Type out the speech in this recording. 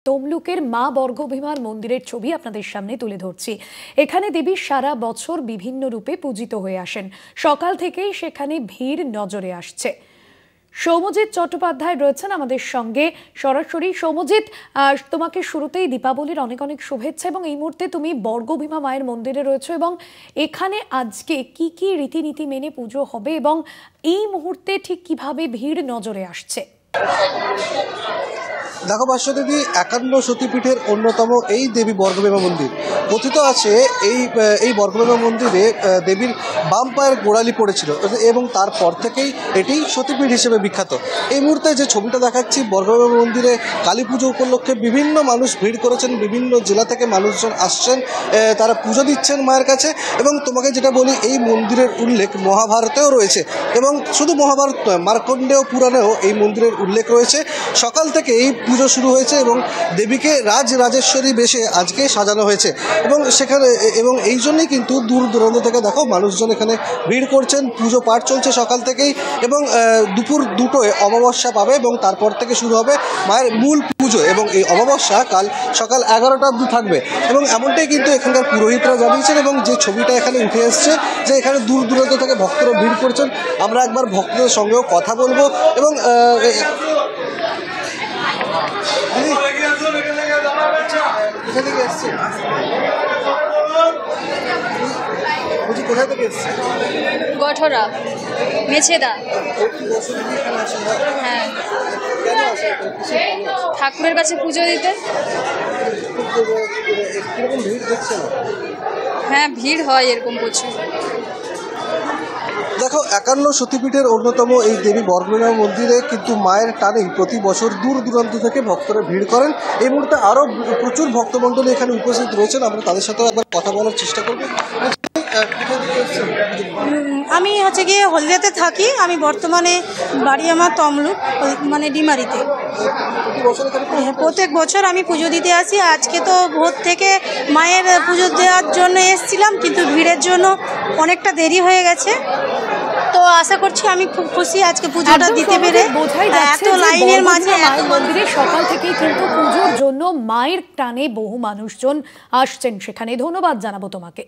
তমলুকের মা বর্গভীমার মন্দিরের ছবি আপনাদের সামনে তুলে ধরছি। এখানে দেবী সারা বছর বিভিন্ন রূপে পূজিত হয়ে আসেন। সকাল থেকেই সেখানে ভিড় নজরে আসছে। সৌম্যজিৎ চট্টোপাধ্যায় রয়েছেন আমাদের সঙ্গে সরাসরি। সৌম্যজিৎ, তোমাকে শুরুতেই দীপাবলির অনেক অনেক শুভেচ্ছা। এবং এই মুহূর্তে তুমি বর্গভীমা মায়ের মন্দিরে রয়েছো এবং এখানে আজকে কি কি রীতিনীতি মেনে পুজো হবে এবং এই মুহূর্তে ঠিক কিভাবে ভিড় নজরে আসছে? দেখো বাসদেবী, 51 সতীপীঠের অন্যতম এই দেবী বর্গভীমা মন্দির কথিত আছে। এই বর্গভীমা মন্দিরে দেবীর বাম পায়ের গোড়ালি পড়েছিল এবং তারপর থেকেই এটি সতীপীঠ হিসেবে বিখ্যাত। এই মুহূর্তে যে ছবিটা দেখাচ্ছি, বর্গভীমা মন্দিরে কালী পুজো উপলক্ষে বিভিন্ন মানুষ ভিড় করেছেন, বিভিন্ন জেলা থেকে মানুষজন আসছেন, তারা পুজো দিচ্ছেন মায়ের কাছে। এবং তোমাকে যেটা বলি, এই মন্দিরের উল্লেখ মহাভারতেও রয়েছে এবং শুধু মহাভারত নয়, মার্কণ্ডেয় পুরাণেও এই মন্দিরের উল্লেখ রয়েছে। সকাল থেকে এই পুজো শুরু হয়েছে এবং দেবীকে রাজরাজেশ্বরী বেশে আজকে সাজানো হয়েছে এবং এই জন্যই কিন্তু দূর দূরান্ত থেকে দেখো মানুষজন এখানে ভিড় করছেন। পুজো পাঠ চলছে সকাল থেকেই এবং দুপুর 2টোয় অমাবস্যা পাবে এবং তারপর থেকে শুরু হবে মায়ের মূল পুজো। এবং এই অমাবস্যা কাল সকাল 11টা অবধি থাকবে এবং এমনটাই কিন্তু এখানকার পুরোহিতরা জানিয়েছেন। এবং যে ছবিটা এখানে উঠে এসছে যে এখানে দূর দূরান্ত থেকে ভক্তরা ভিড় করছেন, আমরা একবার ভক্তদের সঙ্গেও কথা বলবো। এবং কোথায় থেকে এসছে? গঠরা, মেছেদা। হ্যাঁ, ঠাকুরের কাছে পুজো দিতে। হ্যাঁ, ভিড় হয় এরকম প্রচুর। দেখো, 51 সতীপীঠের অন্যতম এই দেবী বর্গভীমা মন্দিরে কিন্তু মায়ের টানেই প্রতি বছর দূর দূরান্ত থেকে ভক্তরা ভিড় করেন। এই মুহূর্তে আরও প্রচুর ভক্তমণ্ডলী এখানে উপস্থিত রয়েছেন, আমরা তাদের সাথেও একবার কথা বলার চেষ্টা করব। আমি গিয়ে হলদিয়াতে থাকি। আমি বর্তমানে বাড়ি আমার তমলুক, মানে ডিমারিতে। প্রত্যেক বছর আমি পুজো দিতে আসি। আজকে তো ভোর থেকে মায়ের পুজো দেওয়ার জন্য এসেছিলাম, কিন্তু ভিড়ের জন্য অনেকটা দেরি হয়ে গেছে। তো আশা করছি আমি খুব খুশি আজকে পুজোটা দিতে পেরে। এত লাইনের মাঝে মন্দিরে সকাল থেকেই কিন্তু পুজোর জন্য মায়ের টানে বহু মানুষজন আসছেন সেখানে। ধন্যবাদ জানাবো তোমাকে।